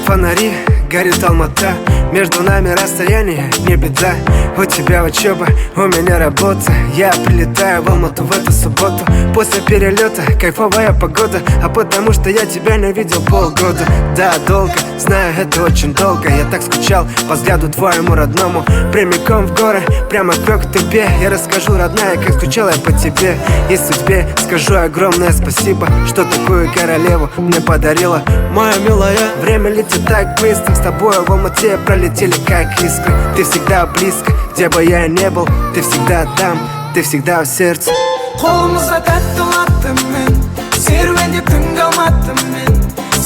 фонари, горит Алмата. Между нами расстояние, не беда. У тебя учеба, у меня работа. Я прилетаю в Алмату в эту субботу. После перелета кайфовая погода. А потому что я тебя не видел полгода. Да, долго, знаю, это очень долго. Я так скучал по взгляду твоему родному. Прямиком в горы, прямо к тебе. Я расскажу, родная, как скучал я по тебе. И судьбе скажу огромное спасибо, что такую королеву мне подарила. Моя милая, время летит так быстро. С тобой в Алмате пролетели как искры. Ты всегда близко, где бы я не был. Ты всегда там, ты всегда в сердце. Қолымызда тәтті ұнаттым мен, серуендеп түн қалматтым мен.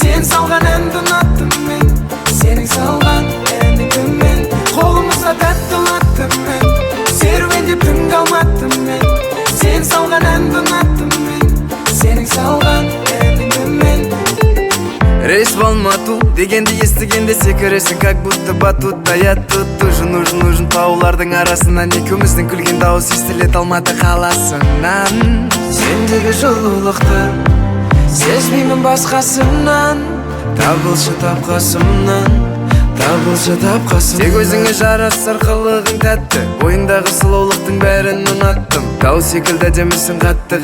Сен салған әнді ұнаттым мен, сенің салған әніңді мен. Қолымызда тәтті ұнаттым мен, серуендеп түн қалматтым мен. Сен салған әнді ұнаттым мен, сенің салған әніңді мен. Рейс в Алмату дегенді естігенде секіресің, как будто батутта. Я тут нужен таулардың арасынан екеуміздің күлген дауыс естілет Алматы қаласынан. Сендегі жылулықты сезбеймін басқасынан. Табылшы тапқасымнан, табылшы тапқасым. Тек өзіңе жарасар қылығың тәтті, бойыңдағы сұлулықтың бәрін ұнаттым. Тау секілді демісің қатты.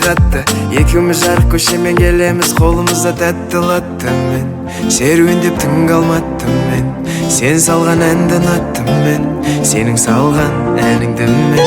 Екеуміз жарық көшемен келеміз, қолымызда тәтті латтым мен. Серуендеп түн қалматтым мен, сен салған әнді ұнаттым мен, сенің салған әніңді мен.